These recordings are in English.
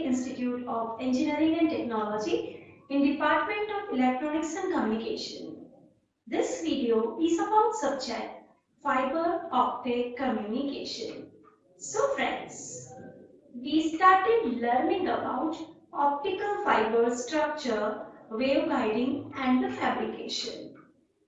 Institute of Engineering and Technology in Department of Electronics and Communication. This video is about subject fiber optic communication. So friends, we started learning about optical fiber structure, wave guiding and the fabrication.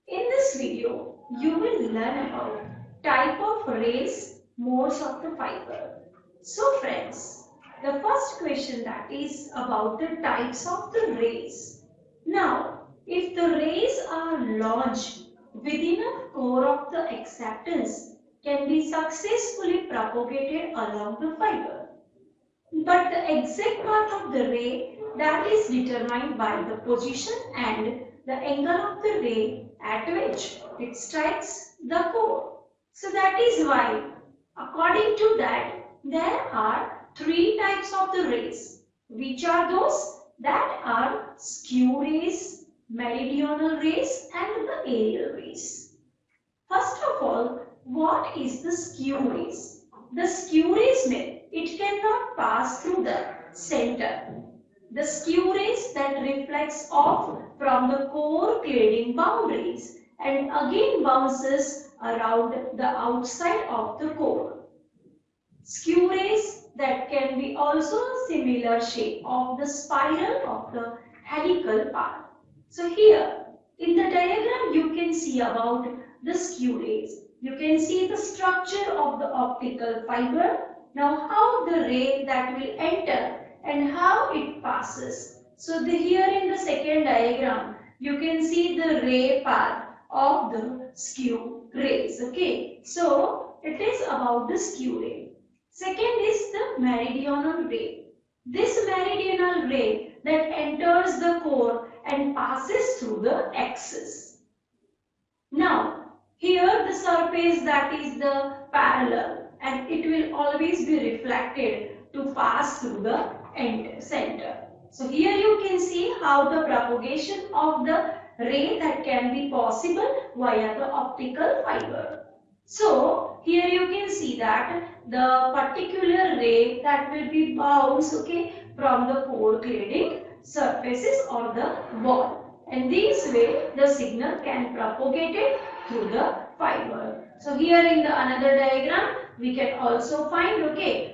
In this video, you will learn about type of rays, modes of the fiber. So friends, the first question that is about the types of the rays. Now, if the rays are launched within a core of the acceptance, can be successfully propagated along the fiber. But the exact path of the ray that is determined by the position and the angle of the ray at which it strikes the core. So that is why, according to that, there are three types of the rays. Which are those? That are skew rays, meridional rays and the aerial rays. First of all, what is the skew rays? The skew rays mean it cannot pass through the center. The skew rays that reflects off from the core cladding boundaries and again bounces around the outside of the core. Skew rays that can be also a similar shape of the spiral of the helical path. So here in the diagram you can see about the skew rays. You can see the structure of the optical fiber. Now how the ray that will enter and how it passes. So here in the second diagram you can see the ray path of the skew rays. Okay, so it is about the skew ray. Second is the meridional ray. This meridional ray that enters the core and passes through the axis. Now here the surface that is the parallel and it will always be reflected to pass through the center. So here you can see how the propagation of the ray that can be possible via the optical fiber. So here you can see that the particular ray that will be bounced from the core cladding surfaces or the wall, and this way the signal can propagate it through the fiber. So here in the another diagram we can also find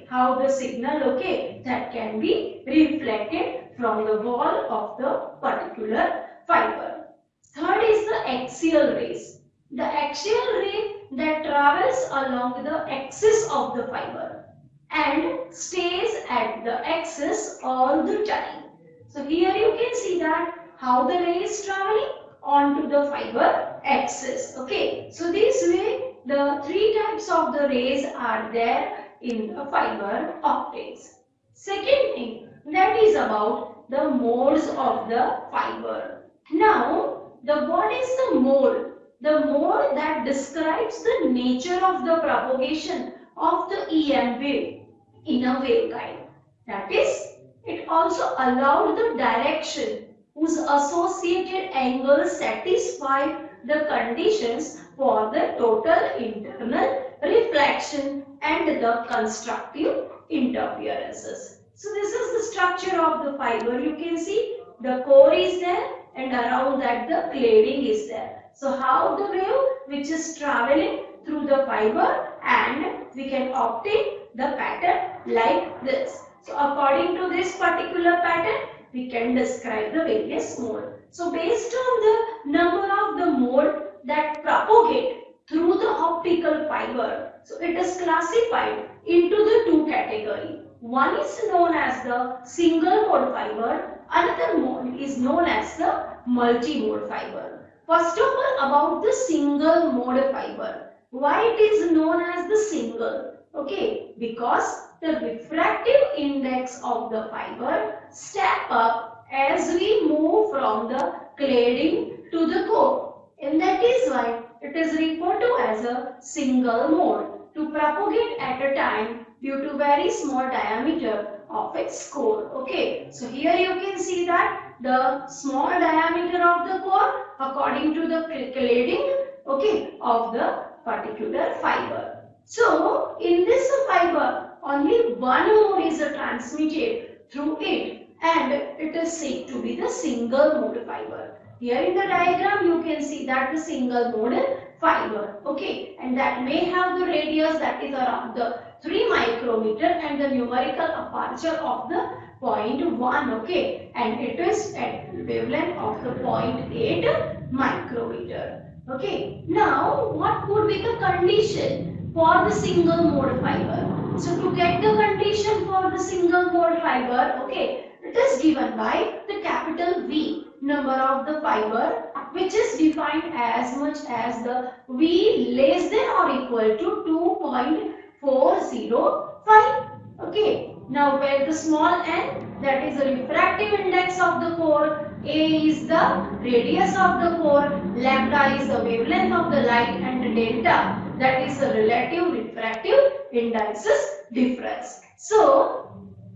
how the signal that can be reflected from the wall of the particular fiber. Third is the axial rays. The axial ray that travels along the axis of the fiber and stays at the axis all the time. So here you can see that how the ray is traveling onto the fiber axis. Okay, so this way the three types of the rays are there in the fiber optics. Second thing, that is about the modes of the fiber. Now, what is the mode? The mode that describes the nature of the propagation of the EM wave in a waveguide. That is, it also allowed the direction whose associated angles satisfy the conditions for the total internal reflection and the constructive interferences. So this is the structure of the fiber. You can see the core is there and around that the cladding is there. So how the wave which is traveling through the fiber, and we can obtain the pattern like this. So according to this particular pattern we can describe the various mode. So based on the number of the mode that propagate through the optical fiber, so it is classified into the two categories. One is known as the single mode fiber, another mode is known as the multi-mode fiber. First of all, about the single mode fiber. Why it is known as the single? Okay, because the refractive index of the fiber step up as we move from the cladding to the core, and that is why it is referred to as a single mode to propagate at a time due to very small diameter of its core. Okay, so here you can see that the small diameter of the core according to the cladding of the particular fiber. So in this fiber only one mode is transmitted through it, and it is said to be the single mode fiber. Here in the diagram you can see that the single mode fiber, okay, and that may have the radius that is around the 3 micrometer and the numerical aperture of the 0.1, okay, and it is at wavelength of the 0.8 micrometer. Okay, now what would be the condition for the single mode fiber? So to get the condition for the single mode fiber, okay, it is given by the capital V, number of the fiber, which is defined as much as the V less than or equal to 2.405. Okay, now where the small n, that is the refractive index of the core, a is the radius of the core, lambda is the wavelength of the light, and delta, that is the relative refractive indices difference. So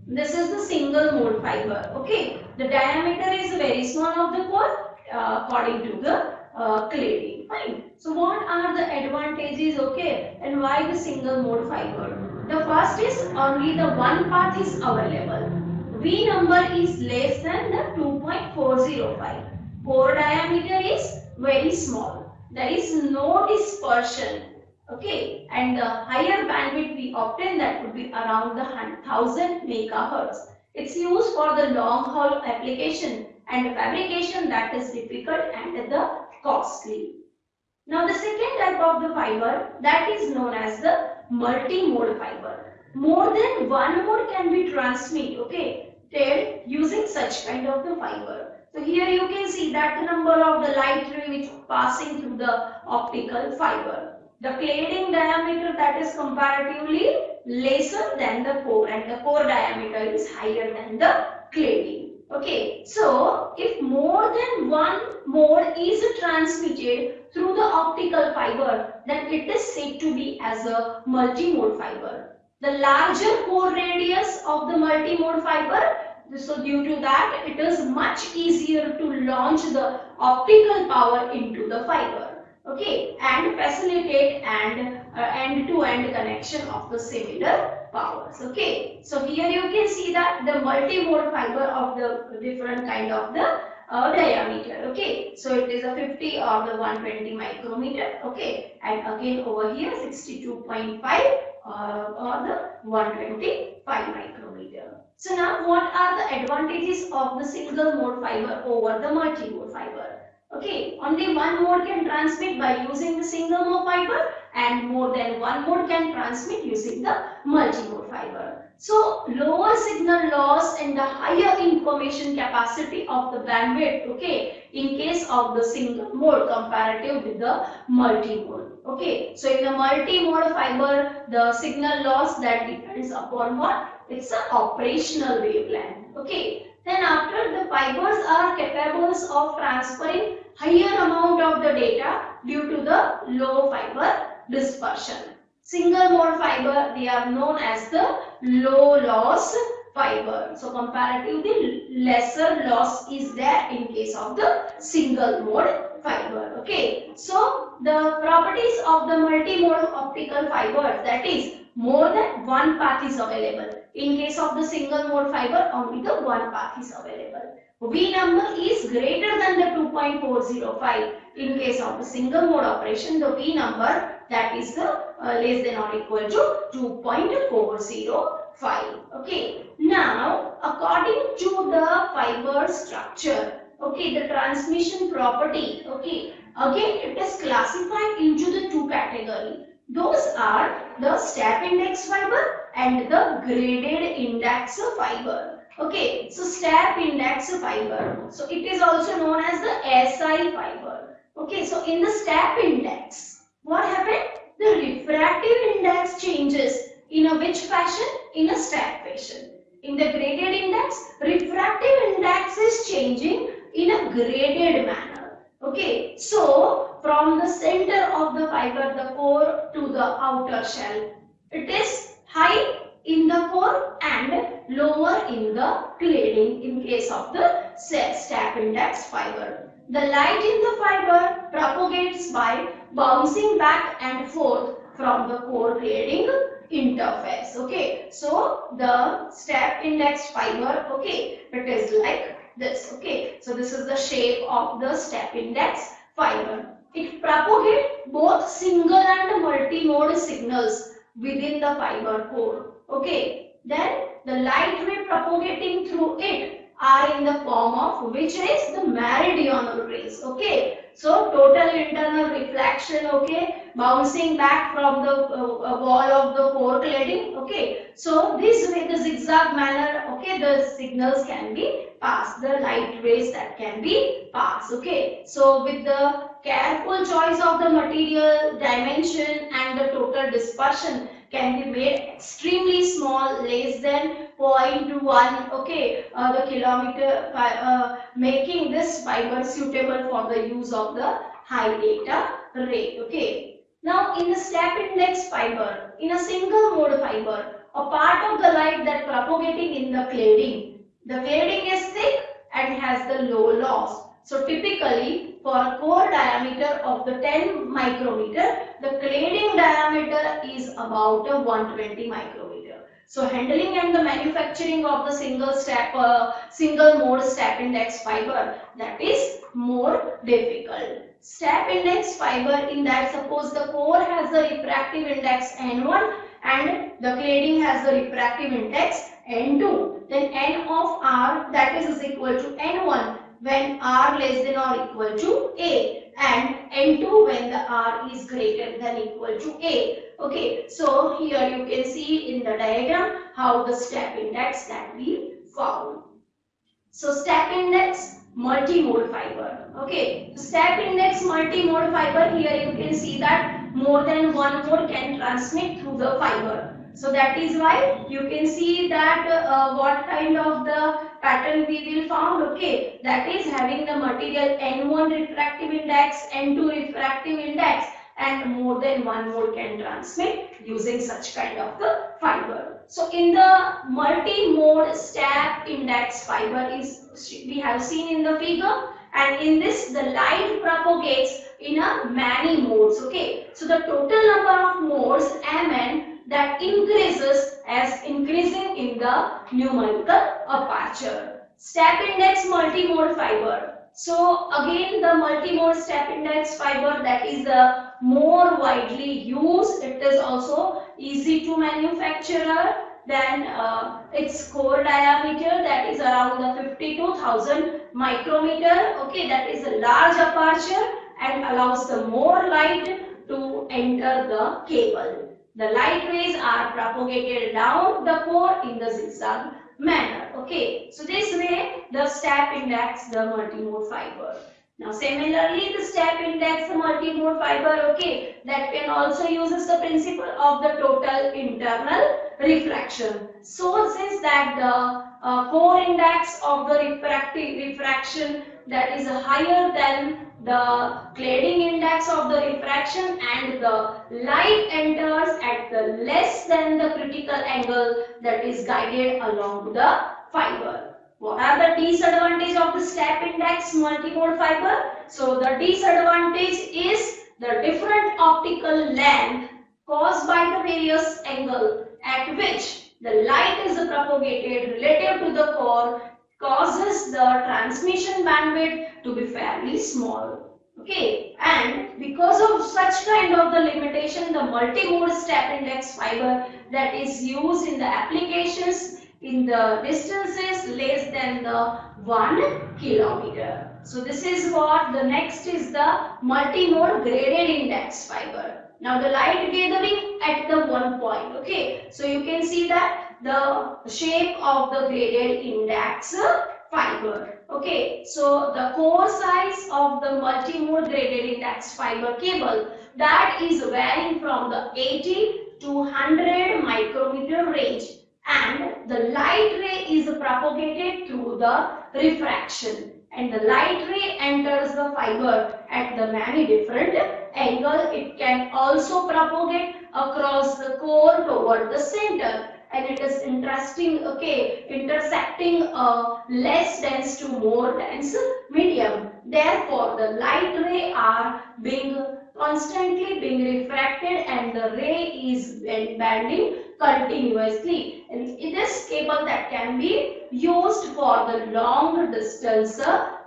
this is the single mode fiber. Okay, the diameter is very small of the core according to the cladding. Fine. So what are the advantages? Okay, and why the single mode fiber? The first is only the one path is available. V number is less than the 2.405. Core diameter is very small. There is no dispersion. Okay, and the higher bandwidth we obtain, that would be around the 1000 megahertz. It's used for the long haul application and fabrication that is difficult and the costly. Now the second type of the fiber, that is known as the multi-mode fiber. More than one mode can be transmitted, okay, using such kind of the fiber. So here you can see that the number of the light ray which passing through the optical fiber. The cladding diameter, that is comparatively lesser than the core, and the core diameter is higher than the cladding. Okay, so if more than one mode is transmitted through the optical fiber, then it is said to be as a multi-mode fiber. The larger core radius of the multi-mode fiber, so due to that it is much easier to launch the optical power into the fiber, okay, and facilitate and end-to-end connection of the similar powers. Okay, so here you can see that the multi-mode fiber of the different kind of the diameter. Okay, so it is a 50 or the 120 micrometer. Okay, and again over here 62.5 or the 125 micrometer. So now what are the advantages of the single mode fiber over the multi-mode fiber? Okay, only one mode can transmit by using the single mode fiber, and more than one mode can transmit using the multi-mode fiber. So lower signal loss and the higher information capacity of the bandwidth, okay, in case of the single mode comparative with the multi-mode. Okay, so in the multi-mode fiber, the signal loss that depends upon what? It's an operational wavelength. Okay, then after, the fibers are capable of transferring higher amount of the data due to the low fiber dispersion. Single mode fiber, they are known as the low loss fiber. So comparatively lesser loss is there in case of the single mode fiber. Okay, so the properties of the multi-mode optical fiber, that is more than one path is available. In case of the single mode fiber, only the one path is available. V number is greater than the 2.405. In case of the single mode operation, the V number, that is the less than or equal to 2.405. Okay. Now, according to the fiber structure, okay, the transmission property, okay, again it is classified into the two categories. Those are the step index fiber and the graded index fiber. Okay, so step index fiber. So it is also known as the SI fiber. Okay, so in the step index, what happened? The refractive index changes in a which fashion? In a step fashion. In the graded index, refractive index is changing in a graded manner. Okay, so from the center of the fiber, the core to the outer shell, it is high in the core and lower in the cladding in case of the step index fiber. The light in the fiber propagates by bouncing back and forth from the core cladding interface. Okay, so the step index fiber, okay, it is like this. Okay, so this is the shape of the step index fiber. It propagates both single and multi-mode signals within the fiber core. Okay, then the light ray propagating through it are in the form of which rays? The meridional rays. Okay, so total internal reflection. Okay, bouncing back from the wall of the core cladding. Okay, so this way, the zigzag manner, okay, the signals can be passed, the light rays that can be passed. Okay, so with the careful choice of the material, dimension and the total dispersion can be made extremely small, less than 0.1, okay, the kilometer, making this fiber suitable for the use of the high data rate. Okay, now in the step index fiber, in a single mode fiber, a part of the light that propagating in the cladding is thick and has the low loss. So typically for a core diameter of the 10 micrometer, the cladding diameter is about a 120 micrometer. So handling and the manufacturing of the single mode step index fiber, that is more difficult. Step index fiber, in that suppose the core has the refractive index N1 and the cladding has the refractive index N2, then N of R, that is equal to N1 when R less than or equal to A, and N2 when the R is greater than equal to A. Okay, so here you can see in the diagram how the step index can be found. So step index multi-mode fiber. Okay, step index multi-mode fiber, here you can see that more than one mode can transmit through the fiber. So that is why you can see that what kind of the pattern we will found. Okay, that is having the material N1 refractive index, N2 refractive index, and more than one mode can transmit using such kind of the fiber. So in the multi-mode step index fiber is, we have seen in the figure, and in this the light propagates in a many modes. Okay, so the total number of modes Mn that increases as increasing in the numerical aperture. Step index multi-mode fiber. So again the multi-mode step index fiber, that is the more widely used. It is also easy to manufacture. Then its core diameter, that is around the 52,000 micrometer. Okay, that is a large aperture and allows the more light to enter the cable. The light rays are propagated down the core in the zigzag manner. Okay, so this way the step index the multi-mode fiber. Now similarly the step index the multi-mode fiber, okay, that can also uses the principle of the total internal refraction. So since that the core index of the refraction, that is higher than the cladding index of the refraction, and the light enters at the less than the critical angle that is guided along the fiber. What are the disadvantages of the step index multi-mode fiber? So the disadvantage is the different optical length caused by the various angle at which the light is propagated relative to the core causes the transmission bandwidth to be fairly small. Okay, and because of such kind of the limitation, the multi-mode step index fiber that is used in the applications in the distances less than the 1 kilometer. So this is what the next is the multi-mode graded index fiber. Now the light gathering at the one point. Okay, so you can see that the shape of the graded index fiber. Okay, so the core size of the multi-mode graded index fiber cable, that is varying from the 80 to 100 micrometer range, and the light ray is propagated through the refraction, and the light ray enters the fiber at the many different angle. It can also propagate across the core toward the center, and it is interesting, okay, intersecting a less dense to more dense medium. Therefore the light ray are being constantly being refracted and the ray is bending continuously. In this cable that can be used for the long distance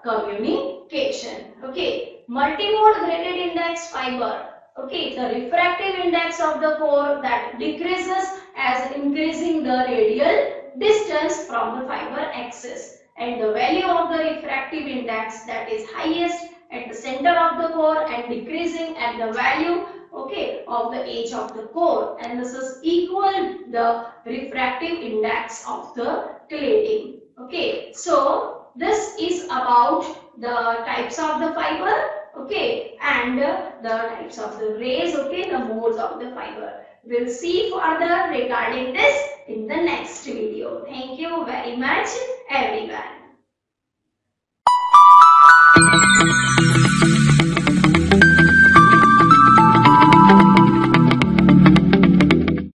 communication. Okay, multimode graded index fiber. Okay, the refractive index of the core that decreases as increasing the radial distance from the fiber axis, and the value of the refractive index that is highest at the center of the core and decreasing at the value, okay, of the edge of the core, and this is equal the refractive index of the cladding. Okay, so this is about the types of the fiber, okay, and the types of the rays, okay, the modes of the fiber. We'll see further regarding this in the next video. Thank you very much, everyone.